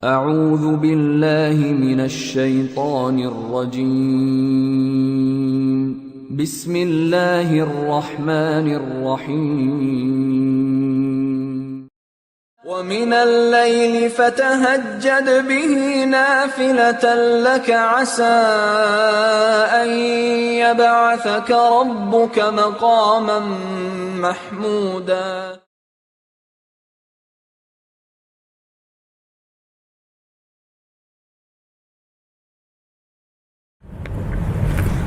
أعوذ بالله من الشيطان الرجيم بسم الله الرحمن الرحيم ومن الليل فتهجد به نافلة لك عسى أن يبعثك ربك مقاما محمودا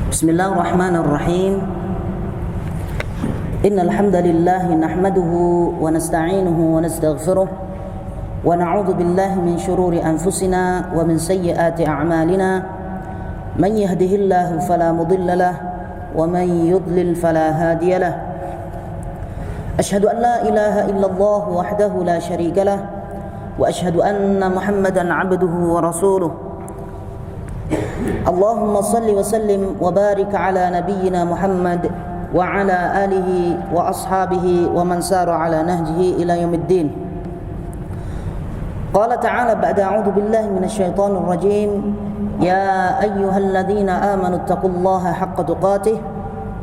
بسم الله الرحمن الرحيم إن الحمد لله نحمده ونستعينه ونستغفره ونعوذ بالله من شرور أنفسنا ومن سيئات أعمالنا من يهده الله فلا مضل له ومن يضلل فلا هادي له أشهد أن لا إله إلا الله وحده لا شريك له وأشهد أن محمدا عبده ورسوله اللهم صل وسلم وبارك على نبينا محمد وعلى آله وأصحابه ومن سار على نهجه إلى يوم الدين. قال تعالى بعد أعوذ بالله من الشيطان الرجيم يا أيها الذين آمنوا اتقوا الله حق تقاته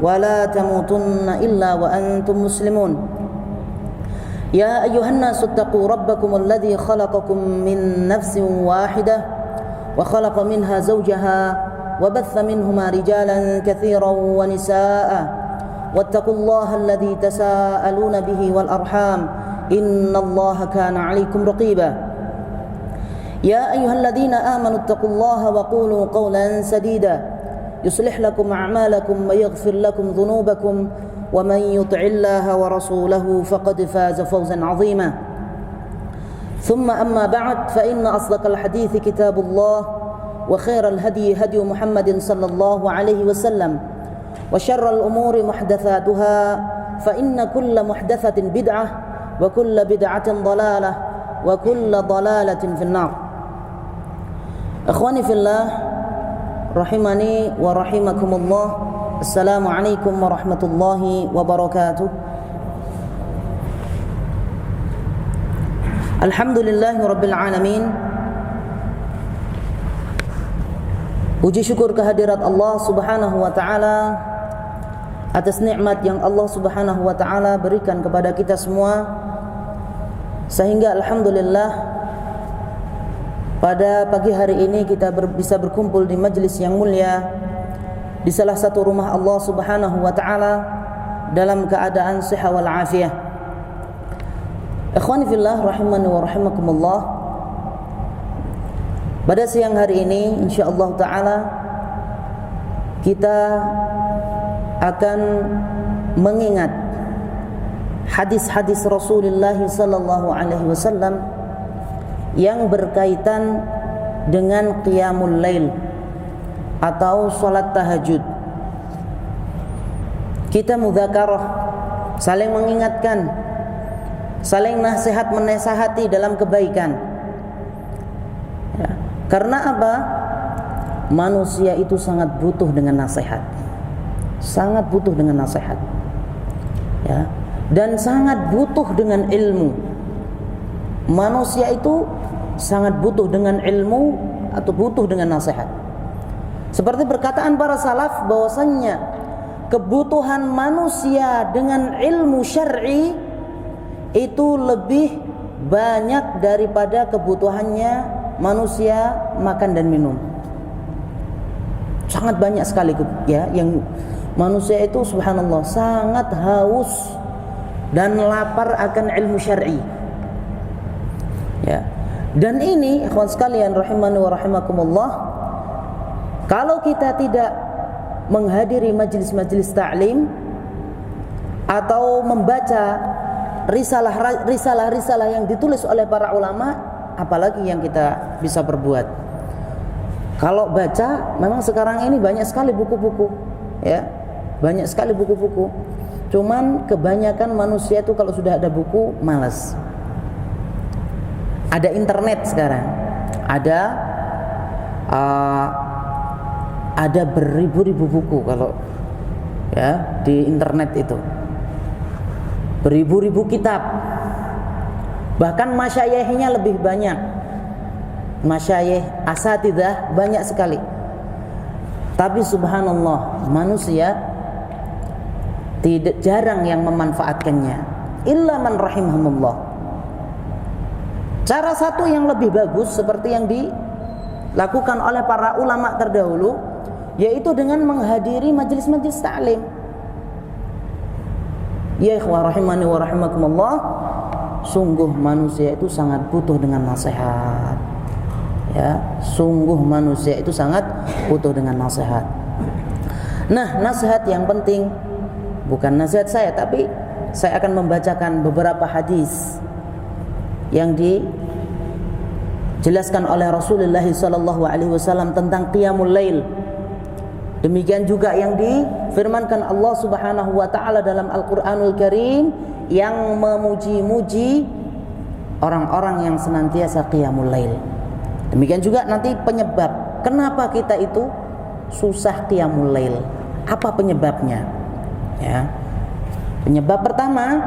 ولا تموتن إلا وأنتم مسلمون. يا أيها الناس اتقوا ربكم الذي خلقكم من نفس واحدة وخلق منها زوجها وبث منهما رجالا كثيرا ونساء واتقوا الله الذي تساءلون به والأرحام إن الله كان عليكم رقيبا. يا أيها الذين آمنوا اتقوا الله وقولوا قولا سديدا يصلح لكم أعمالكم ويغفر لكم ذنوبكم ومن يطع الله ورسوله فقد فاز فوزا عظيما. ثم أما بعد فإن أصدق الحديث كتاب الله وخير الهدي هدي محمد صلى الله عليه وسلم وشر الأمور محدثاتها فإن كل محدثة بدعة وكل بدعة ضلالة وكل ضلالة في النار. إخواني في الله رحمني ورحمكم الله. السلام عليكم ورحمة الله وبركاته. Alhamdulillahi Rabbil Alamin. Puji syukur kehadirat Allah Subhanahu wa ta'ala atas nikmat yang Allah Subhanahu wa ta'ala berikan kepada kita semua, sehingga alhamdulillah pada pagi hari ini kita bisa berkumpul di majlis yang mulia di salah satu rumah Allah Subhanahu wa ta'ala dalam keadaan sehat wal afiyah. Ikhwani fillah rahimani wa rahimakumullah. Pada siang hari ini insyaallah taala kita akan mengingat hadis-hadis Rasulullah sallallahu alaihi wasallam yang berkaitan dengan qiyamul lail atau salat tahajud. Kita mudzakarah, saling mengingatkan, saling nasihat menasihati dalam kebaikan. Ya. Karena apa? Manusia itu sangat butuh dengan nasihat. Sangat butuh dengan nasihat. Ya. Dan sangat butuh dengan ilmu. Manusia itu sangat butuh dengan ilmu atau butuh dengan nasihat. Seperti perkataan para salaf bahwasannya kebutuhan manusia dengan ilmu syar'i itu lebih banyak daripada kebutuhannya manusia makan dan minum. Sangat banyak sekali ya yang manusia itu subhanallah sangat haus dan lapar akan ilmu syar'i. Ya. Dan ini ikhwan sekalian rahimani wa rahimakumullah, kalau kita tidak menghadiri majlis-majlis ta'lim atau membaca risalah-risalah yang ditulis oleh para ulama, apalagi yang kita bisa berbuat. Kalau baca, memang sekarang ini banyak sekali buku-buku, ya, banyak sekali buku-buku. Cuman kebanyakan manusia itu kalau sudah ada buku malas. Ada internet sekarang, ada beribu-ribu buku kalau ya di internet itu. Beribu-ribu kitab, bahkan masyayikhnya lebih banyak masyayikh, asatidzah banyak sekali. Tapi subhanallah, manusia tidak jarang yang memanfaatkannya. Illa man rahimahumullah. Cara satu yang lebih bagus seperti yang dilakukan oleh para ulama terdahulu, yaitu dengan menghadiri majelis-majelis ta'lim. Ya ikhwah rahimani wa rahimakumullah, sungguh manusia itu sangat butuh dengan nasihat. Ya, sungguh manusia itu sangat butuh dengan nasihat. Nah, nasihat yang penting bukan nasihat saya, tapi saya akan membacakan beberapa hadis yang dijelaskan oleh Rasulullah SAW tentang qiyamul lail. Demikian juga yang difirmankan Allah Subhanahu wa taala dalam Al-Qur'anul Karim yang memuji-muji orang-orang yang senantiasa qiyamul lail. Demikian juga nanti penyebab kenapa kita itu susah qiyamul lail. Apa penyebabnya? Ya. Penyebab pertama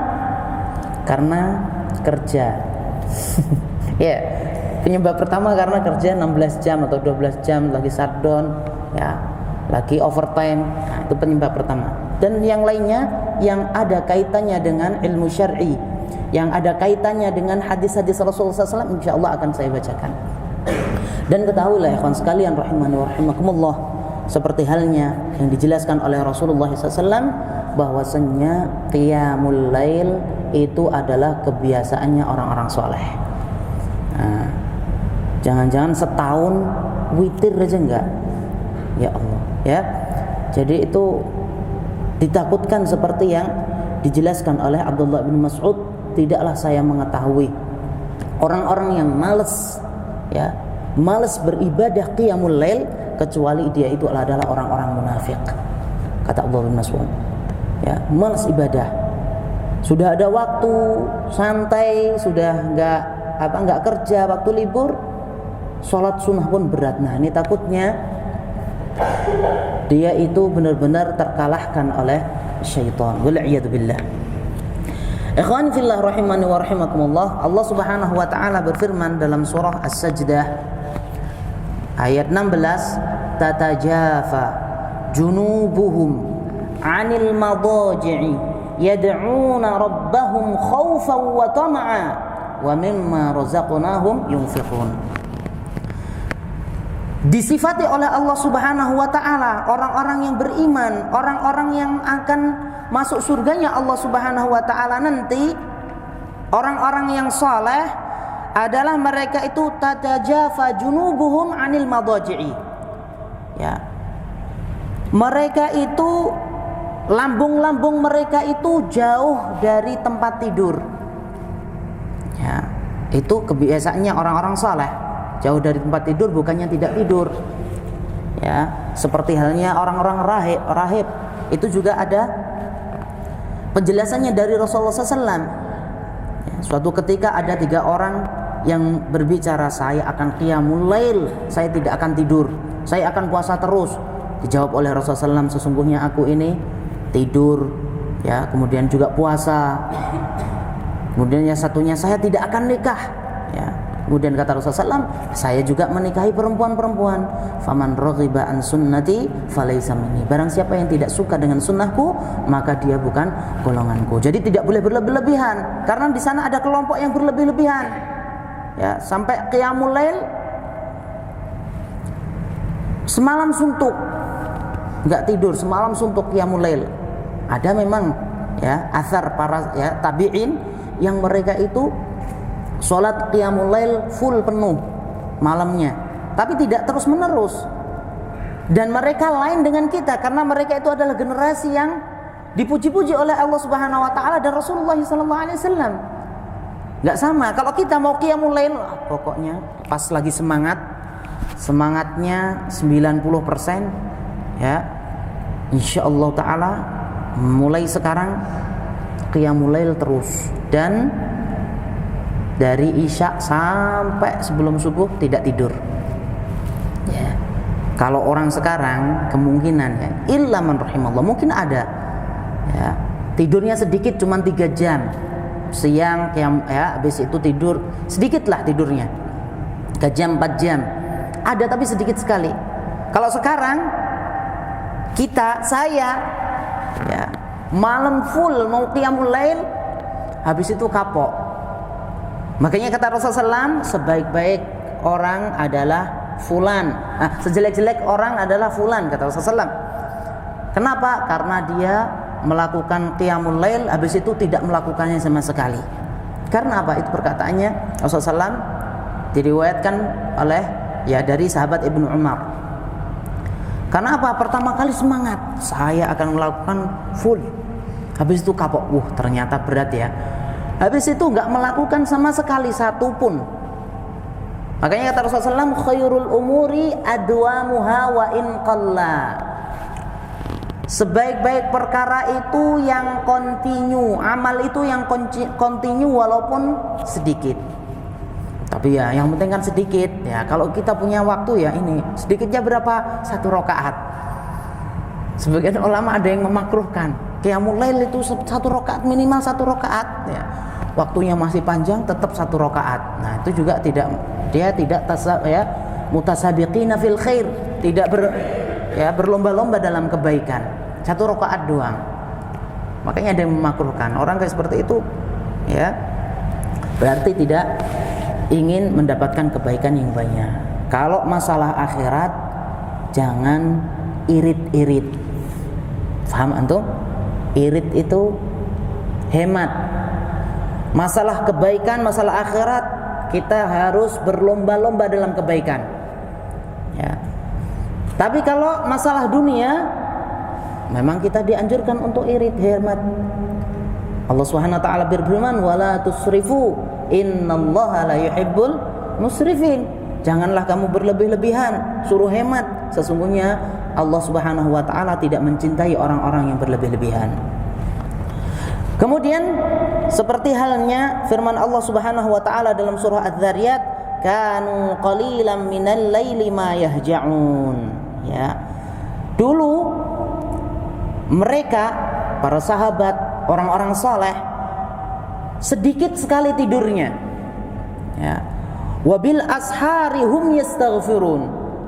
karena kerja. Ya. Penyebab pertama karena kerja 16 jam atau 12 jam lagi shutdown, ya. Lagi overtime. Nah, itu penyebab pertama. Dan yang lainnya yang ada kaitannya dengan ilmu syar'i, yang ada kaitannya dengan hadis-hadis Rasulullah SAW, insyaallah akan saya bacakan. Dan ketahuilah ikhwan sekalian rahimani wa rahimakumullah, seperti halnya yang dijelaskan oleh Rasulullah SAW, bahwasanya qiyamul lail itu adalah kebiasaannya orang-orang soleh. Nah, jangan-jangan setahun witir aja enggak? Ya Allah, ya. Jadi itu ditakutkan seperti yang dijelaskan oleh Abdullah bin Mas'ud, tidaklah saya mengetahui orang-orang yang malas, ya, malas beribadah qiyamul lail kecuali dia itu adalah orang-orang munafik. Kata Abdullah bin Mas'ud, ya, malas ibadah. Sudah ada waktu santai, sudah enggak kerja, waktu libur, sholat sunnah pun berat. Nah, ini takutnya dia itu benar-benar terkalahkan oleh syaitan. Wal'iyadu billah. Ikhwan fillah rahimani wa rahimakumullah, Allah Subhanahu wa taala berfirman dalam surah As-Sajdah ayat 16, tatajafa junubuhum 'anil madaji'i yad'una rabbahum khaufan wa tama'a wa mimma razaqnahum yunfiqun. Disifati oleh Allah Subhanahu wa taala orang-orang yang beriman, orang-orang yang akan masuk surganya Allah Subhanahu wa taala nanti, orang-orang yang saleh adalah mereka itu tatajafa junubuhum 'anil madaji'i. Ya. Mereka itu lambung-lambung mereka itu jauh dari tempat tidur. Ya, itu kebiasaannya orang-orang saleh. Jauh dari tempat tidur bukannya tidak tidur. Ya, seperti halnya orang-orang rahib itu juga ada penjelasannya dari Rasulullah SAW. Ya, suatu ketika ada 3 orang yang berbicara, saya akan qiyamul lail, saya tidak akan tidur, saya akan puasa terus. Dijawab oleh Rasulullah SAW, sesungguhnya aku ini tidur, ya, kemudian juga puasa. Kemudian yang satunya, saya tidak akan nikah, ya. Kemudian kata Rasulullah SAW, saya juga menikahi perempuan-perempuan. Faman raghiba an sunnati falaysa minni. Barang siapa yang tidak suka dengan sunnahku, maka dia bukan golonganku. Jadi tidak boleh berlebih-lebihan, karena di sana ada kelompok yang berlebih-lebihan. Ya, sampai qiyamul lail semalam suntuk, enggak tidur, semalam suntuk qiyamul lail. Ada memang, ya, athar para, ya, tabi'in yang mereka itu sholat qiyamul lail full penuh malamnya, tapi tidak terus menerus. Dan mereka lain dengan kita, karena mereka itu adalah generasi yang dipuji-puji oleh Allah Subhanahu wa taala dan Rasulullah SAW. Enggak sama. Kalau kita mau qiyamul lail, pokoknya pas lagi semangatnya 90%, ya, insyaallah taala mulai sekarang qiyamul lail terus, dan dari isya sampai sebelum subuh tidak tidur. Ya. Kalau orang sekarang kemungkinan, ya, illa man rahimallah, mungkin ada, ya, tidurnya sedikit, cuma 3 jam siang, ya, habis itu tidur sedikit lah tidurnya. 3 jam, 4 jam. Ada tapi sedikit sekali. Kalau sekarang saya ya, malam full mau qiyamul lail, habis itu kapok. Makanya kata Rasulullah SAW, sebaik-baik orang adalah fulan, sejelek-jelek orang adalah fulan, kata Rasulullah SAW. Kenapa? Karena dia melakukan qiyamul lail, habis itu tidak melakukannya sama sekali. Karena apa? Itu perkataannya Rasulullah SAW diriwayatkan oleh dari sahabat Ibnu Umar. Karena apa? Pertama kali semangat, saya akan melakukan full. Habis itu kapok, ternyata berat ya. Habis itu nggak melakukan sama sekali satu pun. Makanya kata Rasulullah SAW, khairul umuri adwamuha wa in qalla. Sebaik-baik perkara itu yang kontinu, amal itu yang kontinu walaupun sedikit. Tapi ya yang penting kan sedikit ya. Kalau kita punya waktu ya ini sedikitnya berapa? 1 rakaat. Sebagian ulama ada yang memakruhkan qiyamul lail itu 1 rakaat, minimal 1 rakaat ya. Waktunya masih panjang tetap 1 rakaat. Nah, itu juga tidak mutasabiqina fil khair, tidak berlomba-lomba dalam kebaikan. 1 rakaat doang. Makanya ada yang memakruhkan. Orang kayak seperti itu ya berarti tidak ingin mendapatkan kebaikan yang banyak. Kalau masalah akhirat jangan irit-irit. Paham antum? Irit itu hemat. Masalah kebaikan, masalah akhirat kita harus berlomba-lomba dalam kebaikan. Ya. Tapi kalau masalah dunia memang kita dianjurkan untuk irit, hemat. Allah Subhanahu wa taala berfirman, "Wala tusrifu, innallaha la yuhibbul musrifin." Janganlah kamu berlebih-lebihan, suruh hemat. Sesungguhnya Allah Subhanahu wa taala tidak mencintai orang-orang yang berlebih-lebihan. Kemudian seperti halnya firman Allah Subhanahu wa taala dalam surah Adz-Dzariyat, "Kanu qalilan minal laili ma yahja'un." Ya. Dulu mereka para sahabat, orang-orang saleh sedikit sekali tidurnya. Ya. Wabil ashari hum yastaghfirun.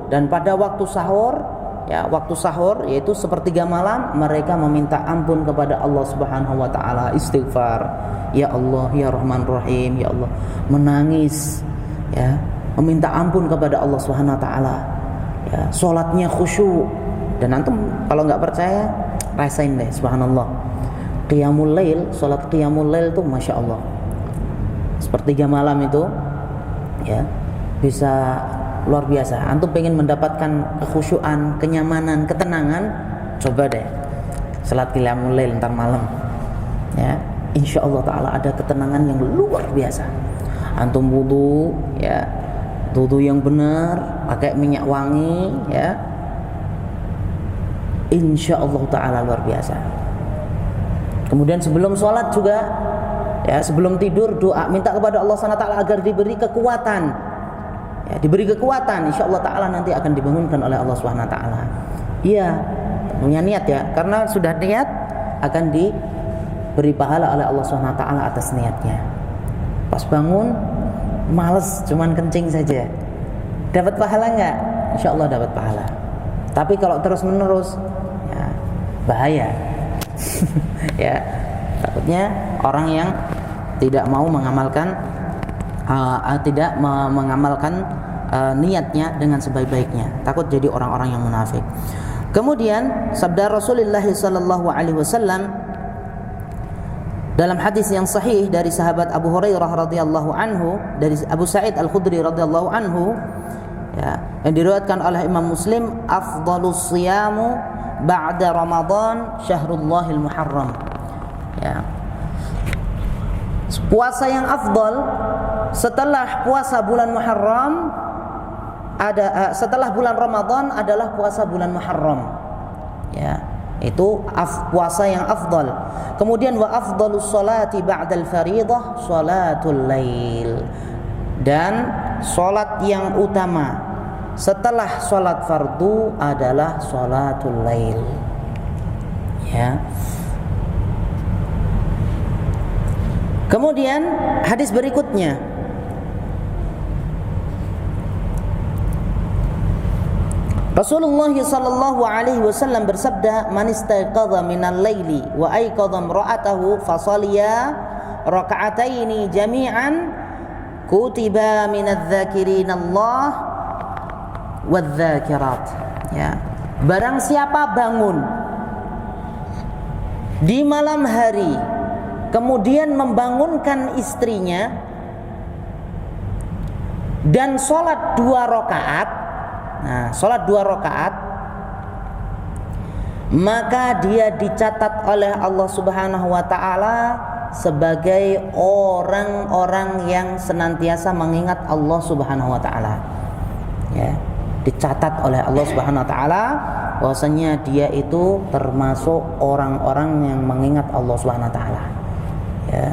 Dan pada waktu sahur, waktu sahur yaitu 1/3 malam, mereka meminta ampun kepada Allah Subhanahu wa taala, istighfar. Ya Allah, ya Rahman Rahim, ya Allah. Menangis, ya, meminta ampun kepada Allah Subhanahu wa taala. Ya, salatnya khusyuk. Dan antum kalau enggak percaya, rasain deh, subhanallah. Qiyamul lail, salat qiyamul lail itu Masya Allah 1/3 malam itu ya bisa luar biasa. Antum pengen mendapatkan kekhusyuan, kenyamanan, ketenangan, coba deh salat qiyamul lail ntar malam ya, insya Allah ta'ala ada ketenangan yang luar biasa. Antum wudu ya, wudu yang benar, pakai minyak wangi ya, insya Allah ta'ala luar biasa. Kemudian sebelum sholat juga ya, sebelum tidur doa, minta kepada Allah SWT agar diberi kekuatan ya, diberi kekuatan, insya Allah ta'ala nanti akan dibangunkan oleh Allah SWT. Iya, punya niat ya, karena sudah niat akan diberi pahala oleh Allah SWT atas niatnya. Pas bangun males, cuman kencing saja, dapat pahala enggak? Insya Allah dapat pahala. Tapi kalau terus menerus ya bahaya. Ya, takutnya orang yang tidak mau mengamalkan niatnya dengan sebaik-baiknya, takut jadi orang-orang yang munafik. Kemudian sabda Rasulullah sallallahu alaihi wasallam dalam hadis yang sahih dari sahabat Abu Hurairah radhiyallahu anhu, dari Abu Sa'id Al-Khudri radhiyallahu anhu ya, yang diriwayatkan oleh Imam Muslim, afdhalus siyamu ba'da Ramadan syahrullahil muharram. Ya. Puasa yang afdal setelah puasa bulan Muharram setelah bulan Ramadan adalah puasa bulan Muharram. Ya, itu puasa yang afdal. Kemudian wa afdalus salati ba'dal fariidah salatul lail. Dan salat yang utama setelah salat fardu adalah salatul lail. Ya. Kemudian hadis berikutnya Rasulullah sallallahu alaihi wasallam bersabda, "Man istayqadha minal laili wa ayqadha imra'atahu fa shaliya raka'ataini jami'an kutiba minadz dzakirinallaha wadz-dzakirat." Ya. Barang siapa bangun di malam hari kemudian membangunkan istrinya dan sholat 2 rakaat, nah sholat 2 rakaat, maka dia dicatat oleh Allah Subhanahu wa ta'ala sebagai orang-orang yang senantiasa mengingat Allah Subhanahu wa ta'ala. Ya, dicatat oleh Allah Subhanahu wa ta'ala bahwasanya dia itu termasuk orang-orang yang mengingat Allah Subhanahu wa ta'ala. Ya.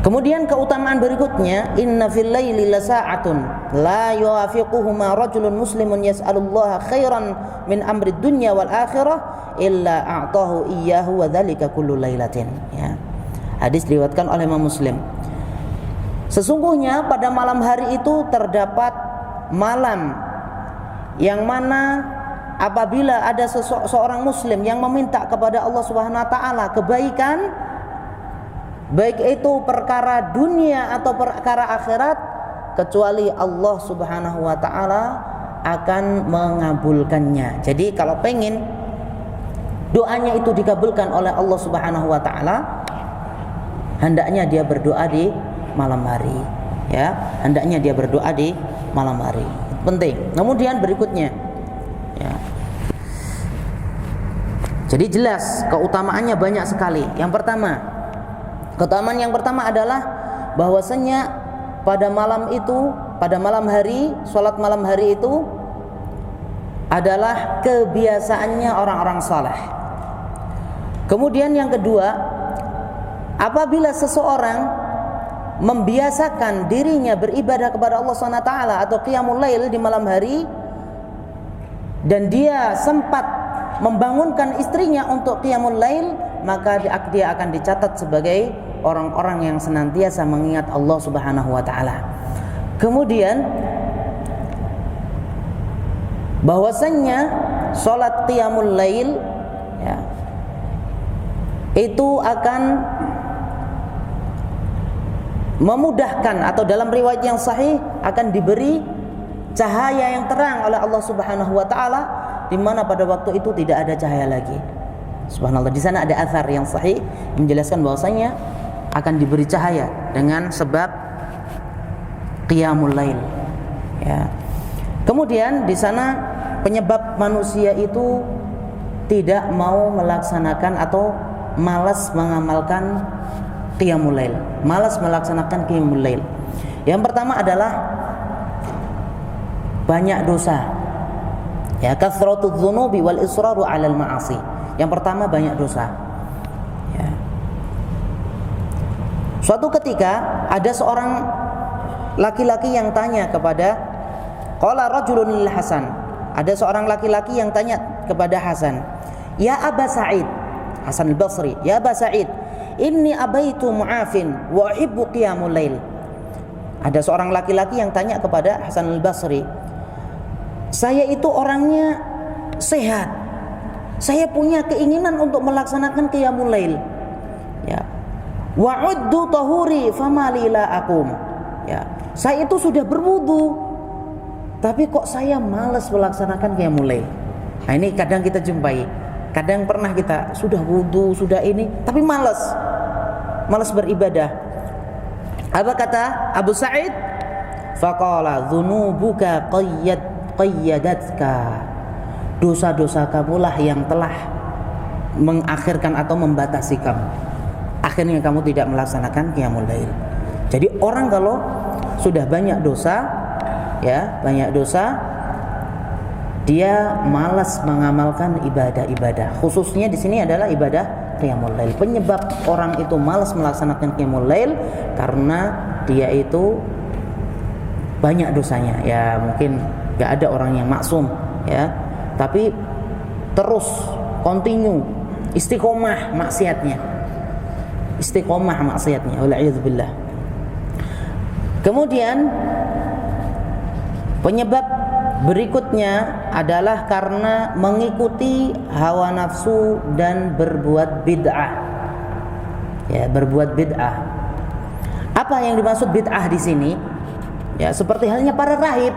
Kemudian keutamaan berikutnya, inna fil laili lasa'atun la yuwafiquhuma rajulun muslimun yas'alullaha khairan min amri dunya wal akhirah illa a'tahu iyyahu wa dzalika kullu lailatin. Ya. Hadis diriwayatkan oleh Imam Muslim. Sesungguhnya pada malam hari itu terdapat malam yang mana apabila ada seorang muslim yang meminta kepada Allah Subhanahu wa taala kebaikan, baik itu perkara dunia atau perkara akhirat, kecuali Allah Subhanahu wa ta'ala akan mengabulkannya. Jadi kalau pengen doanya itu dikabulkan oleh Allah Subhanahu wa ta'ala, hendaknya dia berdoa di malam hari. Ya, hendaknya dia berdoa di malam hari. Penting. Kemudian berikutnya, ya. Jadi jelas keutamaannya banyak sekali. Yang pertama, keutamaan yang pertama adalah bahwasanya pada malam itu, pada malam hari, sholat malam hari itu adalah kebiasaannya orang-orang saleh. Kemudian yang kedua, apabila seseorang membiasakan dirinya beribadah kepada Allah SWT atau qiyamul lail di malam hari, dan dia sempat membangunkan istrinya untuk qiyamul lail, maka dia akan dicatat sebagai orang-orang yang senantiasa mengingat Allah Subhanahu wa ta'ala. Kemudian bahwasannya sholat qiyamul lail, ya, itu akan memudahkan, atau dalam riwayat yang sahih akan diberi cahaya yang terang oleh Allah Subhanahu wa ta'ala, di mana pada waktu itu tidak ada cahaya lagi. Subhanallah, di sana ada athar yang sahih menjelaskan bahwasanya akan diberi cahaya dengan sebab qiyamul lail. Ya. Kemudian di sana penyebab manusia itu tidak mau melaksanakan atau malas mengamalkan qiyamul lail, malas melaksanakan qiyamul lail. Yang pertama adalah banyak dosa. Ya, kathratudz dzunubi wal israru 'alal ma'asi. Yang pertama banyak dosa. Ya. Suatu ketika ada seorang laki-laki yang tanya kepada, qala rajulun lil Hasan. Ada seorang laki-laki yang tanya kepada Hasan, "Ya Aba Sa'id," Hasan al-Basri, "Ya Aba Sa'id, inni abaitu mu'afin wa uhibbu qiyamul lail." Ada seorang laki-laki yang tanya kepada Hasan al-Basri, "Saya itu orangnya sehat. Saya punya keinginan untuk melaksanakan qiyamul lail. Ya. Wa uddu tahuri fama li la aqum." Ya. Saya itu sudah berwudu, tapi kok saya malas melaksanakan qiyamul lail. Nah, ini kadang kita jumpai. Kadang pernah kita sudah wudu, sudah ini, tapi malas beribadah. Apa kata Abu Sa'id? Faqala dzunubuka qayyadatka. Dosa-dosa kamulah yang telah mengakhirkan atau membatasi kamu. Akhirnya kamu tidak melaksanakan qiyamul lail. Jadi orang kalau sudah banyak dosa, ya, banyak dosa, dia malas mengamalkan ibadah-ibadah. Khususnya di sini adalah ibadah qiyamul lail. Penyebab orang itu malas melaksanakan qiyamul lail karena dia itu banyak dosanya. Ya, mungkin enggak ada orang yang maksum, ya. Tapi terus continue istiqomah maksiatnya. Wal a'udzubillah. Kemudian Penyebab berikutnya adalah karena mengikuti hawa nafsu dan berbuat bid'ah. Ya, berbuat bid'ah. Apa yang dimaksud bid'ah di sini? Ya, seperti halnya para rahib.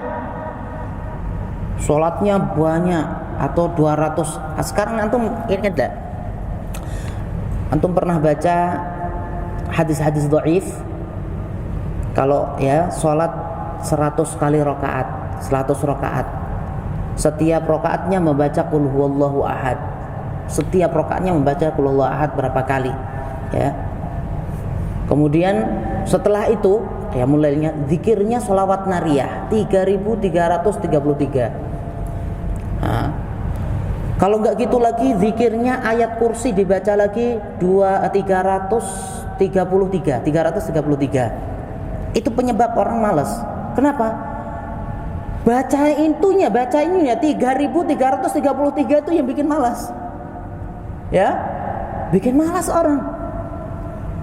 Sholatnya banyak atau 200. Sekarang antum ingat enggak? Antum pernah baca hadis-hadis dhaif? Kalau ya sholat 100 kali rakaat, 100 rakaat. Setiap rakaatnya membaca qul huwallahu ahad. Setiap rakaatnya membaca qul huwallahu ahad berapa kali? Ya. Kemudian setelah itu ya mulainya zikirnya sholawat nariyah 3333. Nah, kalau enggak gitu lagi zikirnya ayat kursi dibaca lagi 333. Itu penyebab orang malas. Kenapa? Baca ininya 3333 itu yang bikin malas. Ya, bikin malas orang.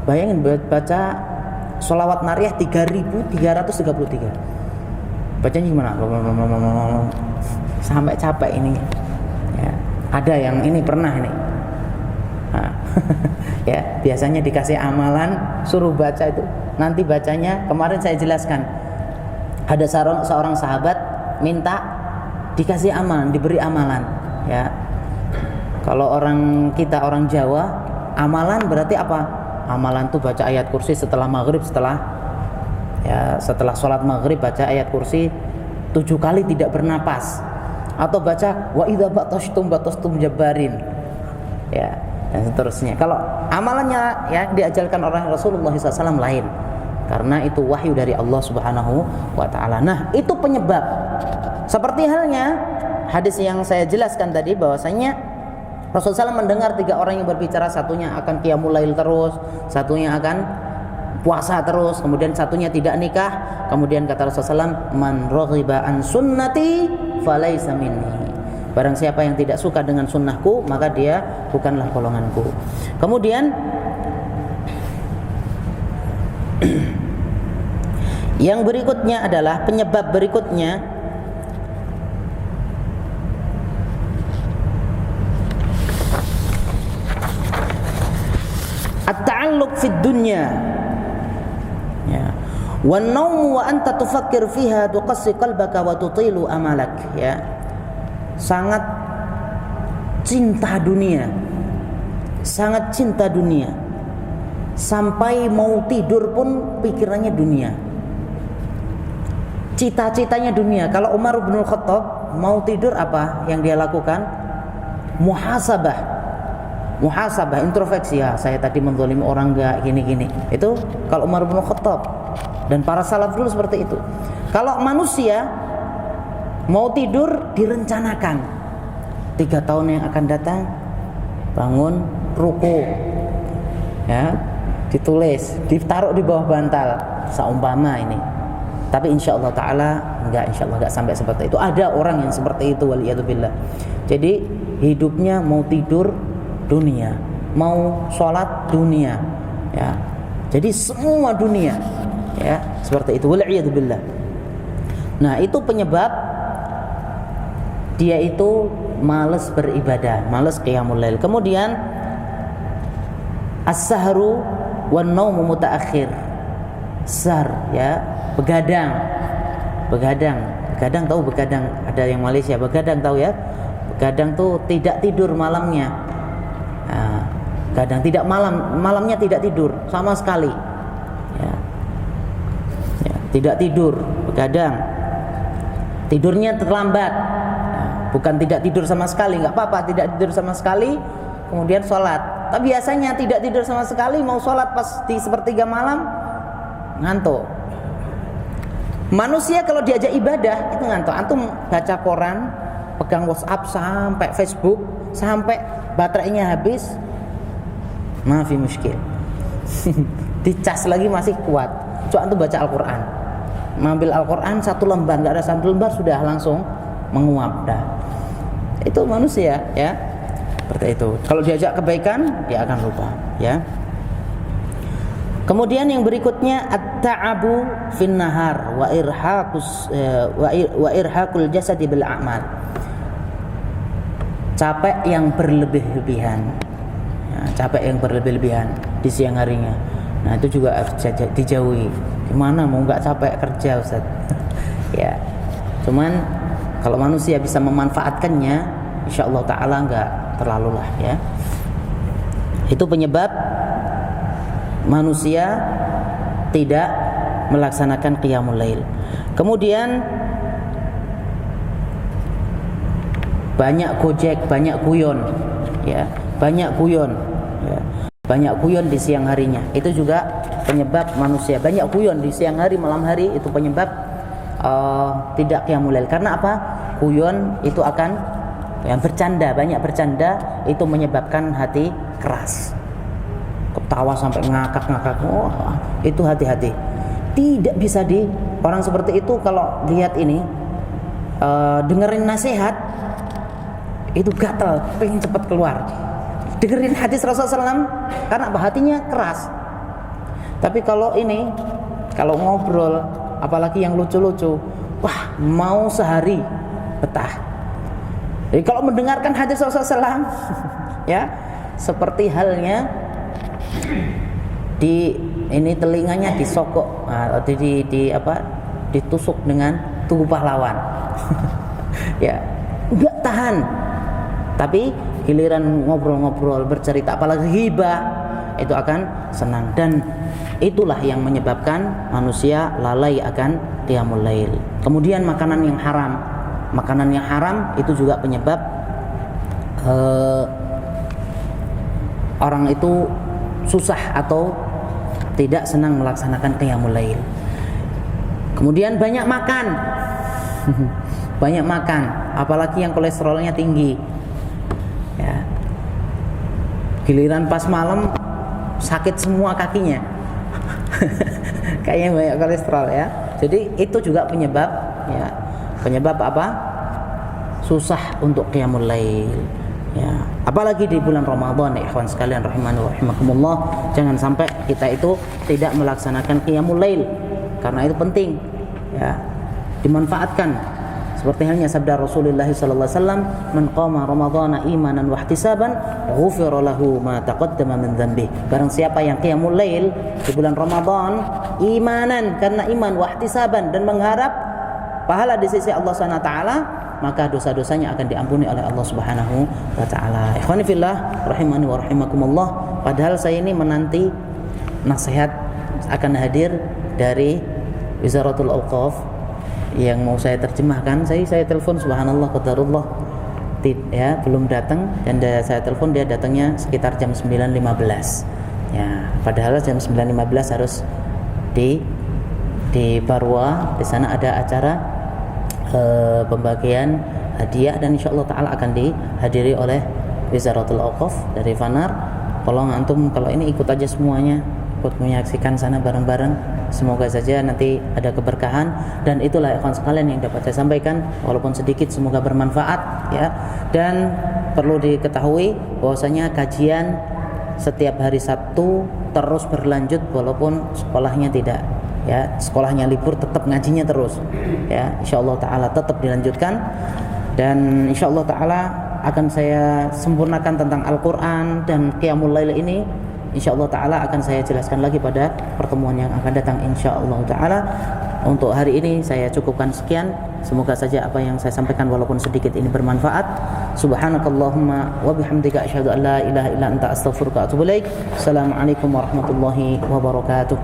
Bayangin baca sholawat nariyah 3333. Bacanya gimana? Sampai capek ini. Ya, ada yang ini pernah ini. Nah, ya, biasanya dikasih amalan suruh baca itu. Nanti bacanya, kemarin saya jelaskan. Ada seorang sahabat minta dikasih amalan, diberi amalan, ya. Kalau orang Jawa, amalan berarti apa? Amalan tuh baca ayat kursi setelah maghrib, setelah sholat maghrib baca ayat kursi 7 kali tidak bernapas, atau baca wa idza batastum jabbarin, ya, dan seterusnya. Kalau amalannya ya diajarkan oleh Rasulullah SAW lain, karena itu wahyu dari Allah Subhanahu wa taala. Nah, itu penyebab. Seperti halnya hadis yang saya jelaskan tadi, bahwasanya Rasulullah SAW mendengar 3 orang yang berbicara, satunya akan qiyamul lail terus, satunya akan puasa terus, kemudian satunya tidak nikah. Kemudian kata Rasulullah SAW, man raghiba an sunnati falaysa minni. Barang siapa yang tidak suka dengan sunnahku, maka dia bukanlah golonganku. Kemudian yang berikutnya adalah penyebab berikutnya at-ta'alluq fid dunya, ya, wan naum wa anta tufakkir fiha tuqassi qalbaka wa tutilu amalak, ya. Sangat cinta dunia, sangat cinta dunia, sampai mau tidur pun pikirannya dunia, cita-citanya dunia. Kalau Umar bin Khattab mau tidur, apa yang dia lakukan? Muhasabah, introspeksi. Ya, saya tadi menzalimi orang enggak, gini-gini. Itu kalau Umar bin Khattab dan para salaf dulu seperti itu. Kalau manusia mau tidur, direncanakan 3 tahun yang akan datang, bangun ruku, ya, ditulis, ditaruh di bawah bantal, seumpama ini. Tapi insyaallah taala insyaallah enggak sampai seperti itu. Ada orang yang seperti itu, waliyadzubillah. Jadi hidupnya mau tidur dunia, mau sholat dunia, ya. Jadi semua dunia, ya, seperti itu, waliyadzubillah. Nah, itu penyebab dia itu malas beribadah, malas qiyamul lail. Kemudian as-sahru wan naumu mutaakhir. Sahar, ya, begadang. Begadang tahu begadang? Ada yang Malaysia begadang tahu ya? Begadang tuh tidak tidur malamnya. Nah, kadang tidak malamnya tidak tidur sama sekali. Ya. Ya, tidak tidur, begadang. Tidurnya terlambat. Bukan tidak tidur sama sekali, nggak apa-apa tidak tidur sama sekali, kemudian sholat. Tapi biasanya tidak tidur sama sekali, mau sholat pas di sepertiga malam, ngantuk. Manusia kalau diajak ibadah itu ngantuk. Antum baca koran, pegang WhatsApp sampai Facebook, sampai baterainya habis, maafi muskil. Dicas lagi masih kuat. Coba antum baca Al-Quran, mengambil Al-Quran 1 lembar, nggak ada 1 lembar sudah langsung menguap dah. Itu manusia, ya, seperti itu. Kalau diajak kebaikan dia akan lupa, ya. Kemudian yang berikutnya at-ta'abu fin nahar wa irhaqul jasadi bil a'mal. Capek yang berlebih-lebihan. Ya, capek yang berlebih-lebihan di siang harinya. Nah, itu juga harus dijauhi. Gimana mau enggak capek kerja, Ustaz? Ya. Cuman kalau manusia bisa memanfaatkannya, insyaallah taala enggak terlalu lah ya. Itu penyebab manusia tidak melaksanakan qiyamul lail. Kemudian banyak gojek, banyak guyon, ya, banyak guyon, ya, banyak guyon di siang harinya. Itu juga penyebab manusia banyak guyon di siang hari, malam hari, itu penyebab tidak qiyamul lail. Karena apa? Guyon itu akan yang bercanda, banyak bercanda itu menyebabkan hati keras. Ketawa sampai ngakak-ngakak. Oh, itu hati-hati. Tidak bisa orang seperti itu kalau lihat ini dengerin nasihat itu gatal, pengen cepat keluar. Dengerin hadis Rasulullah SAW karena hatinya keras. Tapi kalau ngobrol, apalagi yang lucu-lucu, wah mau sehari betah. Jadi kalau mendengarkan hadis Rasulullah SAW, ya seperti halnya telinganya disokok, ditusuk dengan tubuh pahlawan. Ya, enggak tahan. Tapi giliran ngobrol-ngobrol, bercerita, apalagi ghibah, itu akan senang. Dan itulah yang menyebabkan manusia lalai akan qiyamul lail. Kemudian makanan yang haram. Makanan yang haram itu juga penyebab orang itu susah atau tidak senang melaksanakan qiyamul lail. Kemudian banyak makan. Banyak makan, apalagi yang kolesterolnya tinggi. Ya. Giliran pas malam sakit semua kakinya. Kayaknya banyak kolesterol ya. Jadi itu juga penyebab ya. Penyebab apa? Susah untuk qiyamul lail. Ya, apalagi di bulan Ramadan ya ikhwan sekalian rahimani wa rahimakumullah, jangan sampai kita itu tidak melaksanakan qiyamul lail karena itu penting ya, dimanfaatkan. Seperti halnya sabda Rasulullah sallallahu alaihi wasallam, "Man qama ramadhana imanan wa ihtisaban, ghufira lahu ma taqaddama min dhanbi." Barang siapa yang qiyamul lail di bulan Ramadan imanan, karena iman, wa ihtisaban, dan mengharap pahala di sisi Allah Subhanahu wa taala, maka dosa-dosanya akan diampuni oleh Allah Subhanahu wa taala. Ikhwani fillah rahimani wa rahimakumullah. Padahal saya ini menanti nasihat akan hadir dari Wizaratul Auqaf yang mau saya terjemahkan. Saya telepon, subhanallah qadarullah, ya belum datang, dan saya telepon dia datangnya sekitar jam 9.15. Ya, padahal jam 9.15 harus di Barwa, di sana ada acara pembagian hadiah, dan insyaallah taala akan dihadiri oleh Wizaratul Auqaf dari Fanar. Tolong antum kalau ini ikut aja semuanya, ikut menyaksikan sana bareng-bareng. Semoga saja nanti ada keberkahan, dan itulah ikhwan sekalian yang dapat saya sampaikan, walaupun sedikit semoga bermanfaat ya. Dan perlu diketahui bahwasanya kajian setiap hari Sabtu terus berlanjut walaupun sekolahnya tidak ya, sekolahnya libur, tetap ngajinya terus ya, insyaallah taala tetap dilanjutkan. Dan insyaallah taala akan saya sempurnakan tentang Al-Qur'an dan qiyamul lail ini. InsyaAllah ta'ala akan saya jelaskan lagi pada pertemuan yang akan datang insyaAllah ta'ala. Untuk hari ini saya cukupkan sekian. Semoga saja apa yang saya sampaikan walaupun sedikit ini bermanfaat. Subhanakallahumma wa bihamdika asyhadu an la ilaha illa anta astaghfiruka wa atubu ilaik. Assalamualaikum warahmatullahi wabarakatuh.